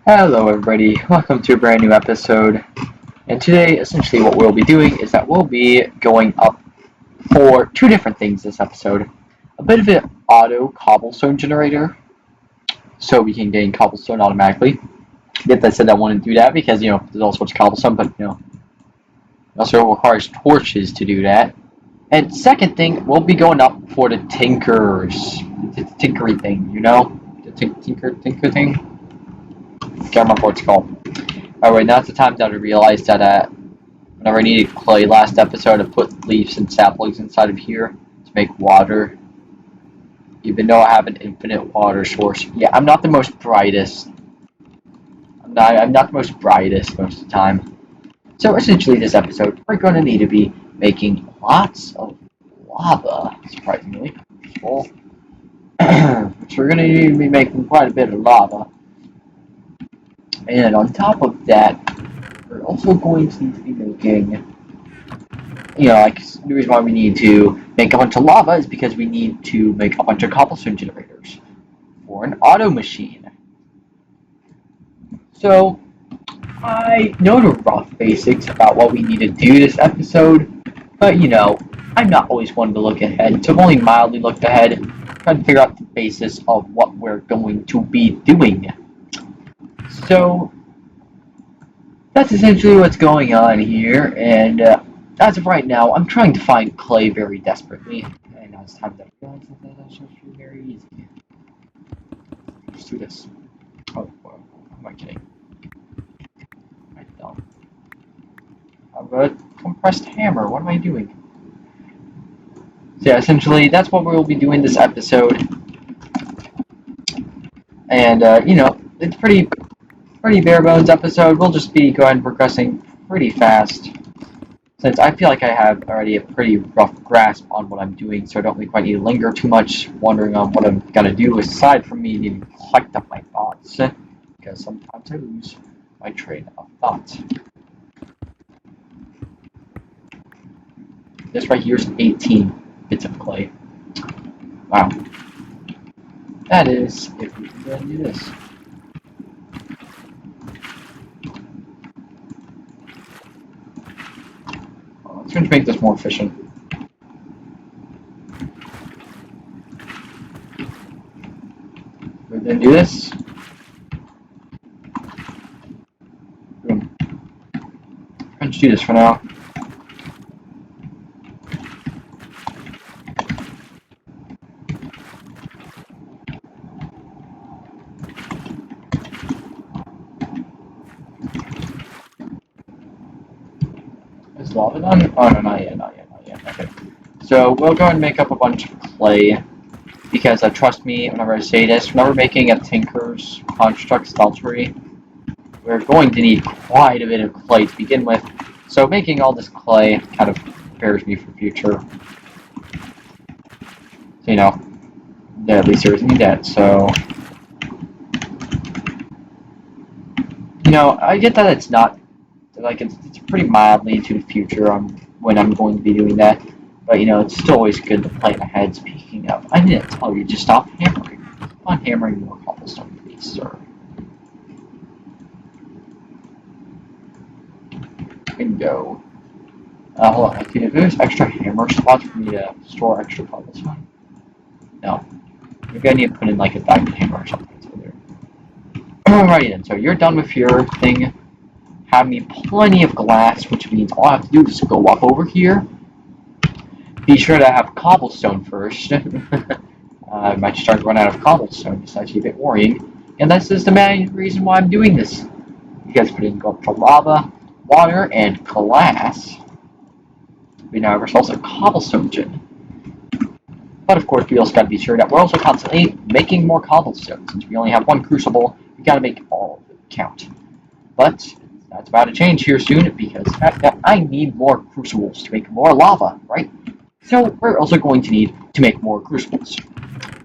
Hello everybody, welcome to a brand new episode. And today, essentially what we'll be doing is that we'll be going up for two different things this episode. A bit of an auto cobblestone generator, so we can gain cobblestone automatically. Yet I said I want to do that because, there's all sorts of cobblestone, but, it also requires torches to do that. And second thing, we'll be going up for the the tinkery thing, The tinker thing? Can't remember what it's called. Alright, now's the time that I realized that whenever I needed clay last episode, I put leaves and saplings inside of here to make water. Even though I have an infinite water source. Yeah, I'm not the most brightest. I'm not the most brightest most of the time. So essentially this episode, we're going to need to be making lots of lava, surprisingly. Which we're going to need to be making quite a bit of lava. And on top of that, we're also going to need to be making, the reason why we need to make a bunch of lava is because we need to make a bunch of cobblestone generators for an auto machine. So, I know the rough basics about what we need to do this episode, but I'm not always one to look ahead, so I've only mildly looked ahead, trying to figure out the basis of what we're going to be doing. So, that's essentially what's going on here, and as of right now, I'm trying to find clay very desperately. And now it's time to realize that that's just very easy. Let's do this. Oh, well, who am I kidding? I don't. I've got a compressed hammer. What am I doing? So yeah, essentially, that's what we'll be doing this episode. And, it's pretty bare bones episode. We'll just be going progressing pretty fast. Since I feel like I have already a pretty rough grasp on what I'm doing, so I don't quite need to linger too much wondering on what I'm going to do aside from me needing to collect up my thoughts, because sometimes I lose my train of thought. This right here is 18 bits of clay. Wow. That is if we can go ahead and do this. Let's going to make this more efficient. We're going to do this. Boom. I'm going to do this for now. Is lava done? Oh no, not yet. Okay. So we'll go and make up a bunch of clay. Because trust me, whenever I say this, whenever making a Tinker's Construct Smeltery, we're going to need quite a bit of clay to begin with. So making all this clay kind of prepares me for future. So, at least there isn't that. So, I get that it's not, like, it's pretty mildly into the future when I'm going to be doing that. But, it's still always good to plan ahead. Speaking of, I didn't tell you, just stop hammering. Keep on hammering more cobblestone, please, sir. Bingo. Hold on, if there's extra hammer slots for me to store extra cobblestone? No. Maybe I need to put in, like, a diamond hammer or something. So there. Alrighty then, so you're done with your thing. Have me plenty of glass, which means all I have to do is go up over here. Be sure to have cobblestone first. I might start to run out of cobblestone. It's actually a bit worrying. And this is the main reason why I'm doing this. Because we didn't go up to lava, water, and glass. We now have ourselves a cobblestone gen. But of course, we also gotta be sure that we're also constantly making more cobblestone. Since we only have one crucible, we gotta make all of it count. But that's about to change here soon because I need more crucibles to make more lava, right? So we're also going to need to make more crucibles.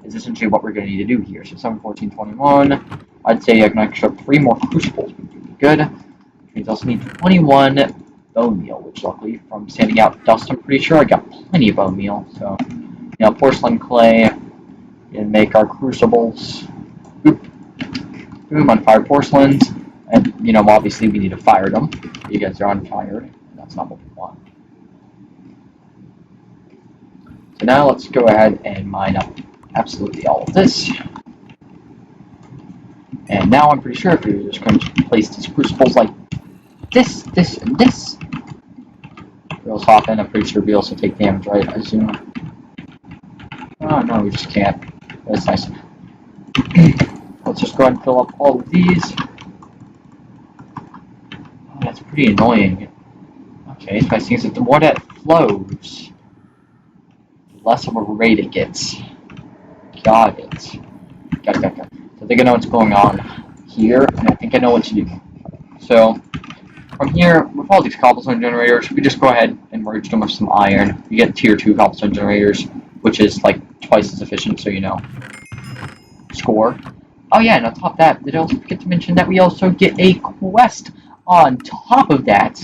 Is essentially what we're going to need to do here. So 7, 14, 21. I'd say I can extra 3 more crucibles would be good. Which means I also need 21 bone meal, which luckily from sanding out dust, I'm pretty sure I got plenty of bone meal. So, porcelain clay and make our crucibles. Oop. Boom, on fire porcelains. And, you know, obviously we need to fire them. You guys are unfired. That's not what we want. So now let's go ahead and mine up absolutely all of this. And now I'm pretty sure if we were just going to place these crucibles like this, this, and this, we'll soften. I'm pretty sure we also take damage, right? I assume. Oh, no, we just can't. That's nice. Let's just go ahead and fill up all of these. Oh, that's pretty annoying. Okay, so I see that the more that flows, the less of a rate it gets. Got it. Got it. So I think I know what's going on here, and I think I know what to do. So, from here, with all these cobblestone generators, we just go ahead and merge them with some iron. You get tier 2 cobblestone generators, which is like twice as efficient, so you know. Score. Oh yeah, and on top of that, did I also forget to mention that we also get a quest on top of that,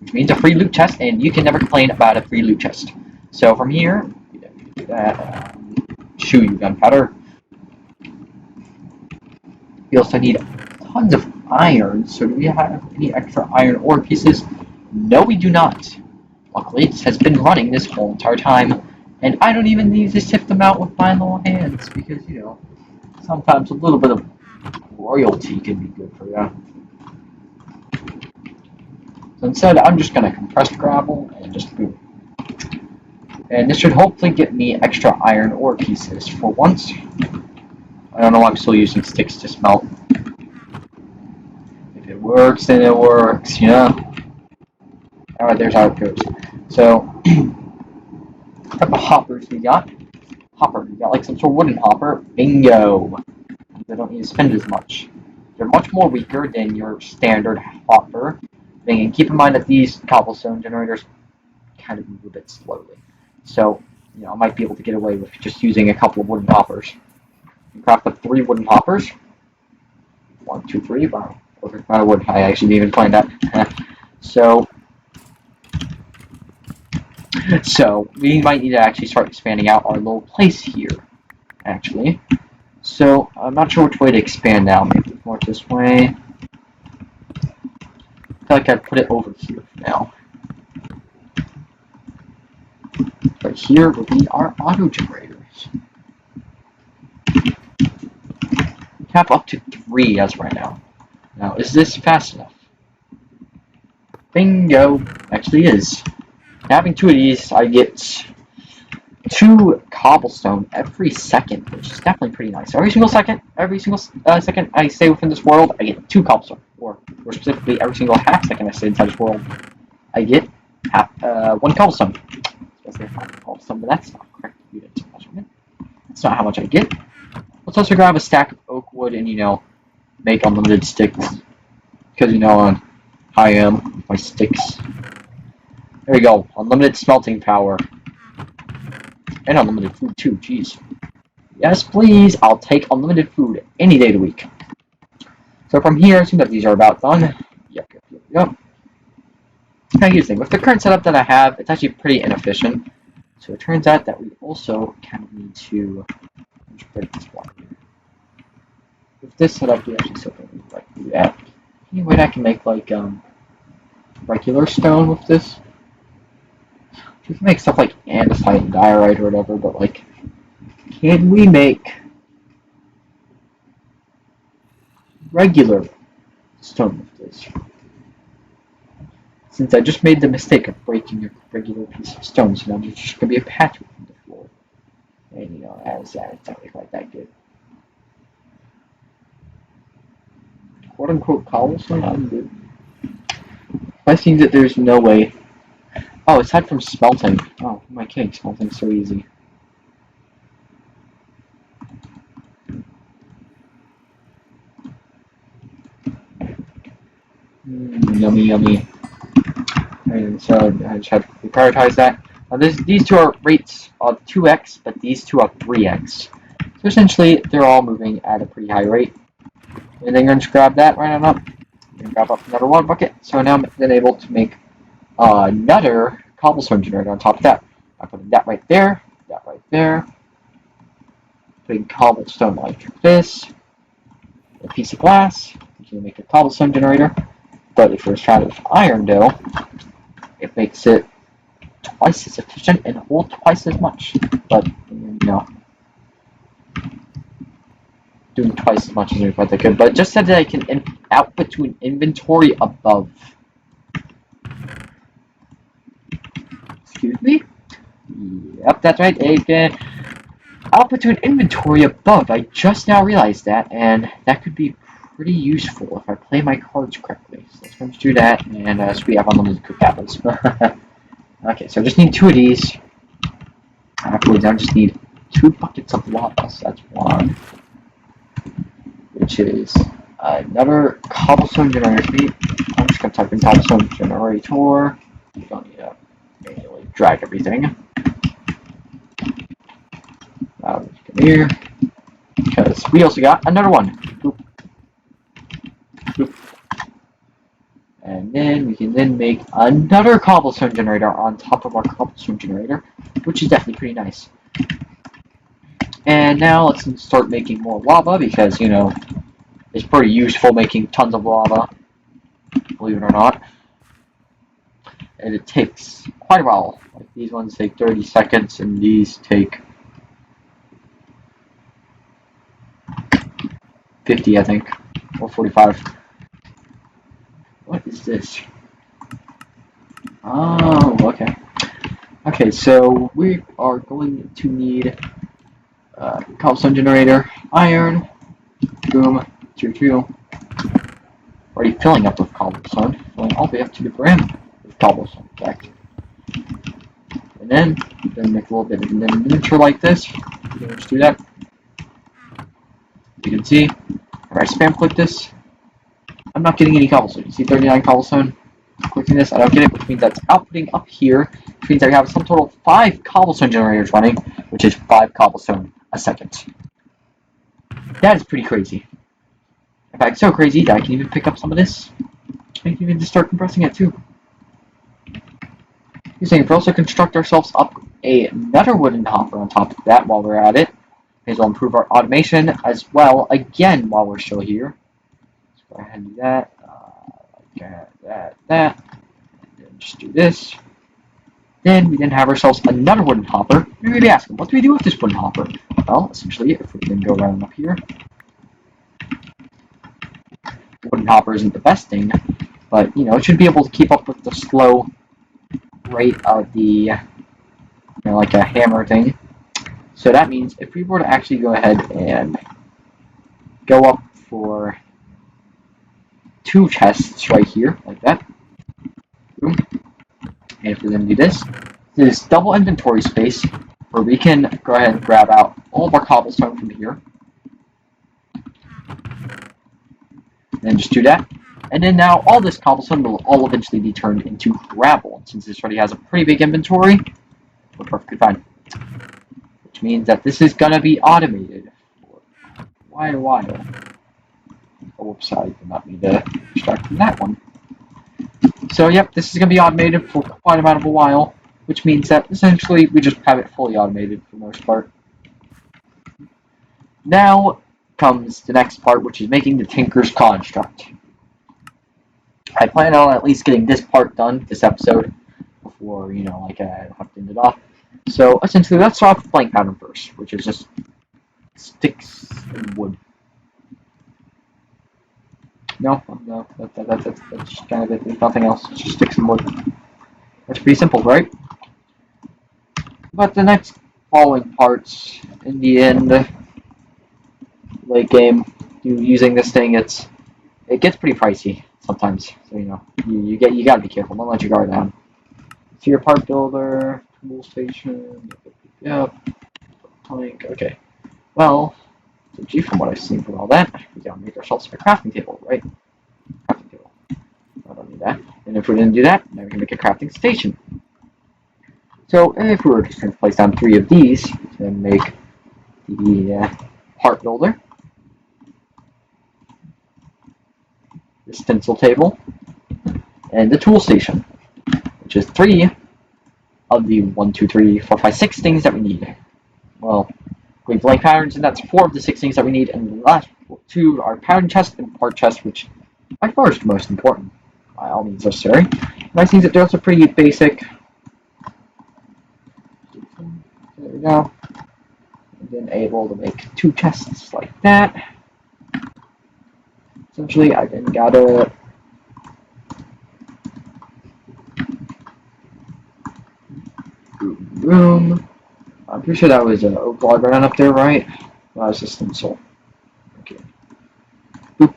which means a free loot chest, and you can never complain about a free loot chest. So from here, do that. Shoot you, gunpowder. We also need tons of iron, so do we have any extra iron ore pieces? No, we do not. Luckily, this has been running this whole entire time, and I don't even need to sift them out with my little hands, because, you know, sometimes a little bit of royalty can be good for you. So instead, I'm just going to compress gravel and just boom. And this should hopefully get me extra iron ore pieces for once. I don't know why I'm still using sticks to smelt. If it works, then it works, you know? Alright, there's how it goes. So, what type of hoppers we got? Hopper, we got like some sort of wooden hopper. Bingo! They don't need to spend as much. They're much more weaker than your standard hopper. And keep in mind that these cobblestone generators kind of move a bit slowly. So, you know, I might be able to get away with just using a couple of wooden hoppers. You craft up 3 wooden hoppers. 1, 2, 3. Wow. Perfect amount of wood. I actually didn't even plan that. So we might need to actually start expanding out our little place here, actually. So I'm not sure which way to expand now. Maybe more this way. I feel like I'd put it over here now. But here would be our auto generators. We have up to 3 as right now. Now, is this fast enough? Bingo! Actually is. Having 2 of these, I get 2 cobblestone every second, which is definitely pretty nice. Every single second I stay within this world, I get 2 cobblestone. Or specifically, every single half second I stay inside this world, I get 1 cobblestone. Especially 5 cobblestone, but that's not correct unit measurement. That's not how much I get. Let's also grab a stack of oak wood and, you know, make unlimited sticks. Because, you know, I am with my sticks. There we go. Unlimited smelting power. And unlimited food too, jeez. Yes, please. I'll take unlimited food any day of the week. So from here, I assume that these are about done. Yep. Now here's the thing. With the current setup that I have, it's actually pretty inefficient. So it turns out that we also kind of need to break this one. With this setup, we actually still don't need to do that. Any way I can make like regular stone with this? We can make stuff like andesite and diorite or whatever, but like, can we make regular stone with this? Since I just made the mistake of breaking a regular piece of stone, so now there's just going to be a patch within the floor. And you know, as that, it's not really quite that good. Quote unquote cobblestone, I'm good. I think that there's no way. Oh, aside from smelting. Oh, who am I kidding? Smelting's so easy. Yummy, yummy. And so I just have to prioritize that. Now these 2 are rates of 2x, but these 2 are 3x. So essentially, they're all moving at a pretty high rate. And then you're going to grab that right on up. And grab up another water bucket. So now I'm then able to make another cobblestone generator on top of that. I'm putting that right there, putting cobblestone like this. a piece of glass, you can make a cobblestone generator. But if we're shrouded with iron dough, it makes it twice as efficient and hold twice as much. But, you know, doing twice as much as I could. But it just said that I can output to an inventory above. Excuse me? Yep, that's right. It can output to an inventory above. I just now realized that, and that could be pretty useful if I play my cards correctly. So let's go do that, and so we have unlimited cooked apples. Okay, so I just need 2 of these. Afterwards, I just need 2 buckets of lava. So that's 1, which is another cobblestone generator feed. I'm just going to type in cobblestone generator. You don't need to manually drag everything. Come here, because we also got another one. Boop. Boop. And then we can then make another cobblestone generator on top of our cobblestone generator, which is definitely pretty nice. And now let's start making more lava because, you know, it's pretty useful making tons of lava, believe it or not. And it takes quite a while. Like these ones take 30 seconds and these take 50, I think, or 45. What is this? Oh, okay. Okay, so we are going to need cobblestone generator, iron, boom, 2. Already filling up with cobblestone, filling all the way up to the brim with cobblestone, in fact. And then make a little bit of an miniature like this. You can just do that. You can see, if I spam click this, I'm not getting any cobblestone. You see 39 cobblestone? Clicking this, I don't get it, which means that's outputting up here, which means I have some total of 5 cobblestone generators running, which is 5 cobblestone a second. That is pretty crazy. In fact, so crazy that I can even pick up some of this. I can even just start compressing it too. You're saying if we also construct ourselves up another wooden hopper on top of that while we're at it, may as well improve our automation as well again while we're still here. Let's go ahead and do that. That. And just do this. Then we then have ourselves another wooden hopper. You're going to be asking, what do we do with this wooden hopper? Well, essentially, if we can go around up here, the wooden hopper isn't the best thing, but you know, it should be able to keep up with the slow rate of the, you know, like a hammer thing. So that means if we were to actually go ahead and go up for 2 chests right here, like that. Boom. And if we then do this, there's double inventory space where we can go ahead and grab out all of our cobblestone from here. And then just do that. And then now all this cobblestone will all eventually be turned into gravel. And since this already has a pretty big inventory, we're perfectly fine. Which means that this is going to be automated for quite a while. Oh, whoops, I did not need to distract from that one. So, yep, this is going to be automated for quite a while, which means that essentially we just have it fully automated for the most part. Now comes the next part, which is making the Tinker's Construct. I plan on at least getting this part done this episode before, you know, like I have to end it off. So, essentially, let's start off with blank pattern first, which is just sticks and wood. No, that's kind of it. There's nothing else. It's just sticks and wood. That's pretty simple, right? But the next following parts, in the end, late game, using this thing, it gets pretty pricey sometimes. So you know, you gotta be careful. Don't let your guard down. So your part builder, tool station, yep, plank. Okay. Well, so gee, from what I've seen from all that, we gotta make ourselves a crafting table, right? Crafting table. I don't need that. And if we didn't do that, now we can make a crafting station. So if we were just going to place down 3 of these, then make the part builder, the stencil table, and the tool station, which is 3 of the 1, 2, 3, 4, 5, 6 things that we need. Well, we have blank patterns, and that's 4 of the 6 things that we need, and the last to our pattern chest and part chest, which by far is the most important. By all means necessary. Nice things that they're also pretty basic. There we go. And then able to make 2 chests like that. Essentially, I then gotta room. I'm pretty sure that was an oak log right up there, right? No, it's just stencil. Okay. Boop.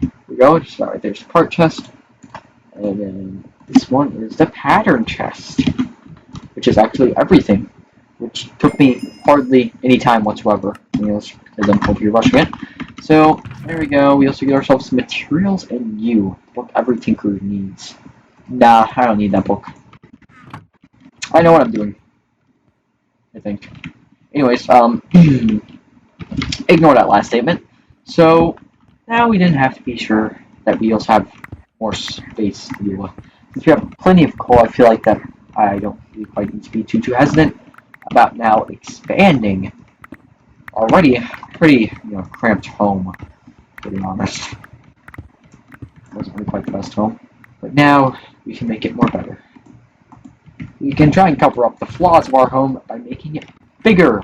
Here we go. Just right there's the part chest. And then this one is the pattern chest, which is actually everything, which took me hardly any time whatsoever, because I'm supposed to be rushing it. So, there we go. We also get ourselves some materials and the book every tinker needs. Nah, I don't need that book. I know what I'm doing, I think. Anyways, ignore that last statement. So, now we didn't have to be sure that we also have more space to deal with. Since we have plenty of coal, I feel like that I don't really quite need to be too hesitant about now expanding already pretty, cramped home, to be honest. Wasn't really quite the best home. But now we can make it more better. We can try and cover up the flaws of our home by making it bigger.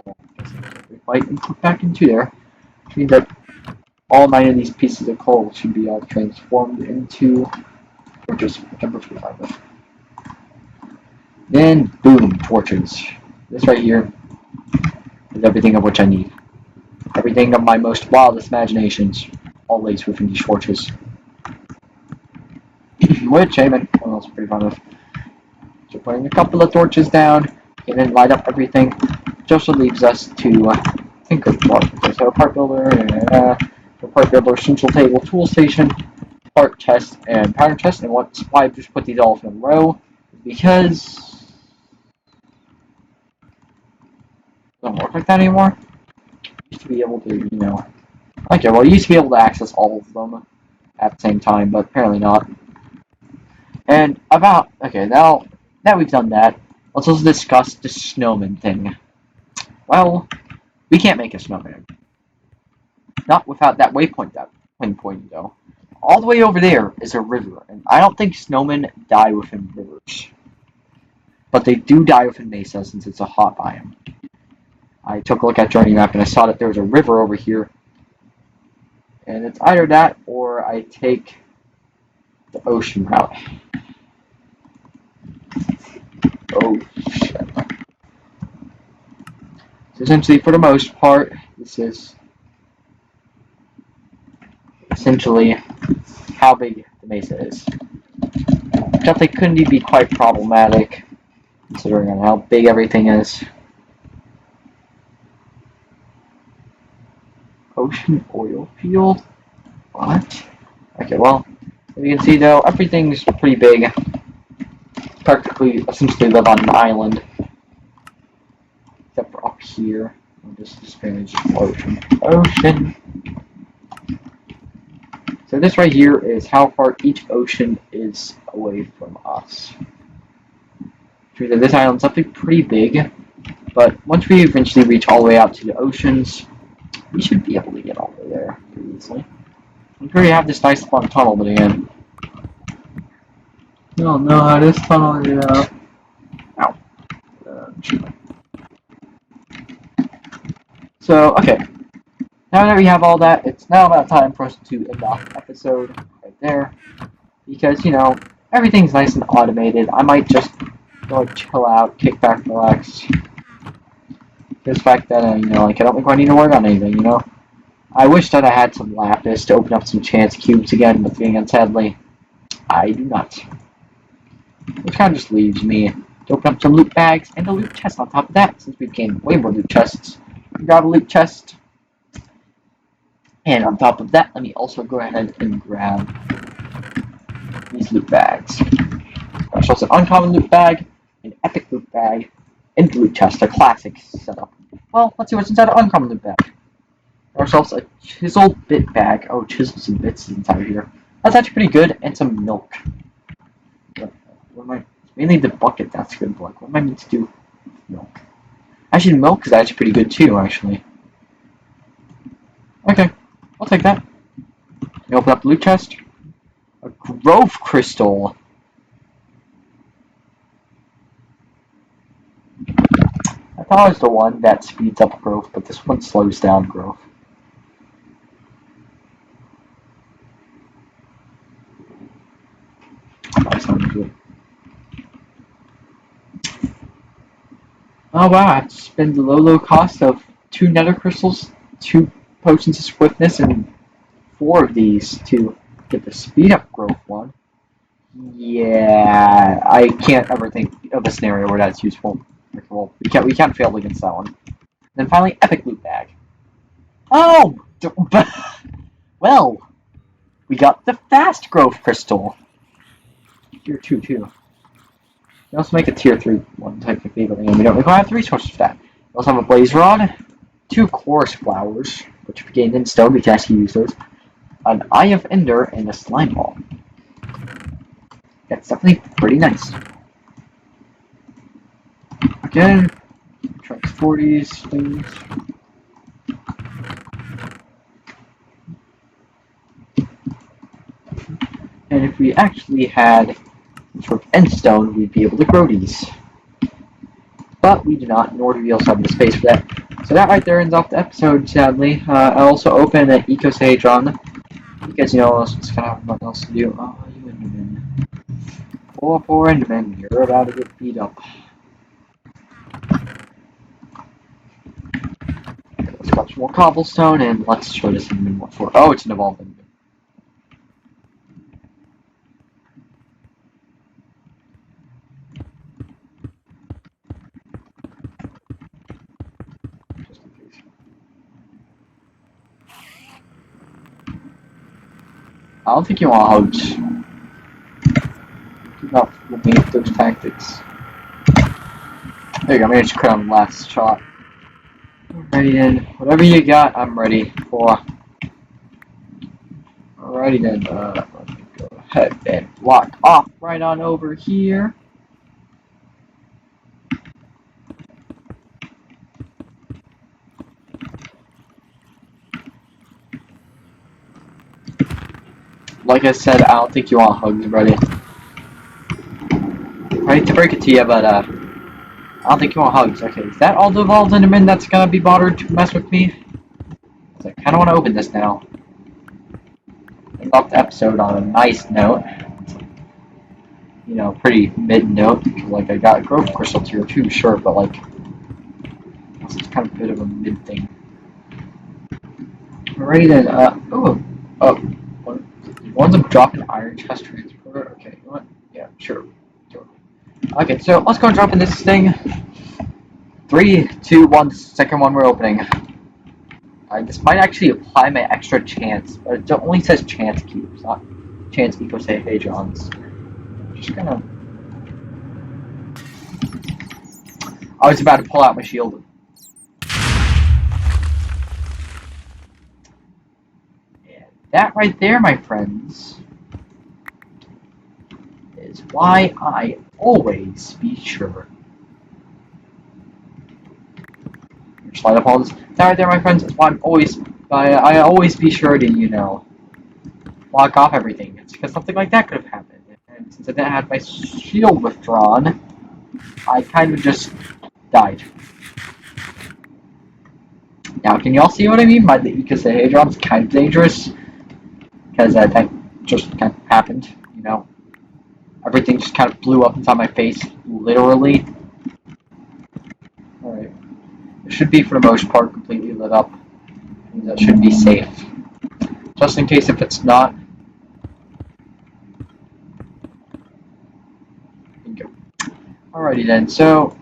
So I guess we fight and put back into there. Which means that all 9 of these pieces of coal should be all transformed into torches, which I'm perfectly fine with. Then, boom, torches. This right here is everything of which I need. Everything of my most wildest imaginations, all laced within these torches. Which, I'm also pretty fun with. So putting a couple of torches down, and then light up everything, which also leaves us to think of more. So part builder, part builder, central table, tool station, part chest, and pattern chest. And why I just put these all in a row, because it doesn't work like that anymore. Used to be able to, okay, well, you used to be able to access all of them at the same time, but apparently not. And okay, now that we've done that, let's also discuss the snowman thing. Well, we can't make a snowman. Not without that waypoint, though. All the way over there is a river, and I don't think snowmen die within rivers. But they do die within mesa since it's a hot biome. I took a look at Journey Map and I saw that there was a river over here. And it's either that or I take the ocean route. Oh, shit. So essentially, for the most part, this is essentially how big the mesa is. Definitely couldn't be quite problematic, considering how big everything is. Ocean oil field? What? Okay, well, as you can see though, everything's pretty big. Practically, essentially live on an island. Except for up here. I'll just expand ocean. So this right here is how far each ocean is away from us. This island's definitely pretty big, but once we eventually reach all the way out to the oceans, we should be able to get all the way there pretty easily. We already have this nice fun tunnel, but again, we don't know how this tunnel is. Ow. So, okay. Now that we have all that, it's now about time for us to end the episode right there. Because, everything's nice and automated. I might just go chill out, kick back, relax. This fact that, I don't think I need to work on anything, I wish that I had some lapis to open up some chance cubes again, but again, sadly, I do not. Which kind of just leaves me to open up some loot bags and a loot chest on top of that, since we've gained way more loot chests. Grab a loot chest. And on top of that, let me also go ahead and grab these loot bags. So it's an uncommon loot bag, an epic loot bag, and loot chest, a classic setup. Well, let's see what's inside an uncommon loot bag. Ourselves a chiseled bit bag. Oh, chisels and bits inside here. That's actually pretty good, and some milk. What am I? Mainly the bucket, that's good, but like, what am I meant to do with milk? Actually, milk is actually pretty good too, actually. Okay, I'll take that. You open up the loot chest. A growth crystal. I thought it was the one that speeds up growth, but this one slows down growth. That's not good. Oh wow, I have to spend the low cost of 2 nether crystals, 2 potions of swiftness, and 4 of these to get the speed up growth one. Yeah, I can't ever think of a scenario where that's useful. Well, we can't fail against that one. Then finally, epic loot bag. Oh, well, we got the fast growth crystal. Tier 2 too. We also make a tier 3 one technically, but we don't require the resources for that. We also have a blaze rod, 2 chorus flowers, which if we gain in stone, we can actually use those. An eye of ender and a slime ball. That's definitely pretty nice. Again, tracks 40s, things. And if we actually had sort of endstone, we'd be able to grow these. But we do not, nor do we also have the space for that. So that right there ends off the episode, sadly. I also opened an ecosahedron, because, you know, it's kind of nothing else to do. Oh, you Enderman. Poor Enderman, you're about to get beat up. Let's got some more cobblestone, and let's show this Enderman what for. Oh, it's an evolved Enderman. I don't think you want hugs. Do not make those tactics. There you go, managed to crit on the last shot. Alrighty then, whatever you got, I'm ready for. Alrighty then, let me go ahead and block off right on over here. Like I said, I don't think you want hugs, buddy. I hate to break it to you, but I don't think you want hugs. Okay, is that all the evolved Enderman that's gonna be bothered to mess with me? I kind of want to open this now. End off the episode on a nice note. You know, pretty mid note. Like, I got growth crystal tier 2, sure, but like, it's kind of a bit of a mid thing. Alrighty then, one's a drop in iron chest transporter. Okay, you know what? Yeah, sure. Okay, so let's go drop in this thing. 3, 2, 1, second one we're opening. This might actually apply my extra chance, but it only says chance cubes, not chance ecosahedrons. Just gonna. I was about to pull out my shield. And that right there, my friends, is why I always be sure. Slide up all this. That right there, my friends, is why I always be sure to, you know, block off everything. It's because something like that could have happened. And since I didn't have my shield withdrawn, I kind of just died. Now, can y'all see what I mean by the ecosahedron's kind of dangerous? Because that just kind of happened, you know? Everything just kind of blew up inside my face, literally. Alright. It should be, for the most part, completely lit up. That should be safe. Just in case if it's not. Alrighty then, so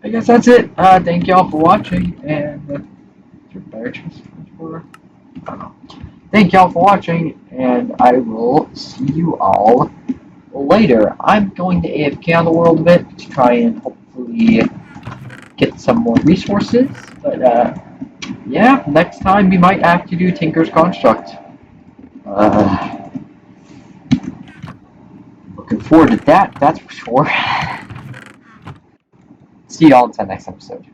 I guess that's it. Thank y'all for watching, and thank y'all for watching, and I will see you all later. I'm going to AFK on the world a bit to try and hopefully get some more resources, but yeah, next time we might have to do Tinker's Construct. Looking forward to that, that's for sure. See y'all in the next episode.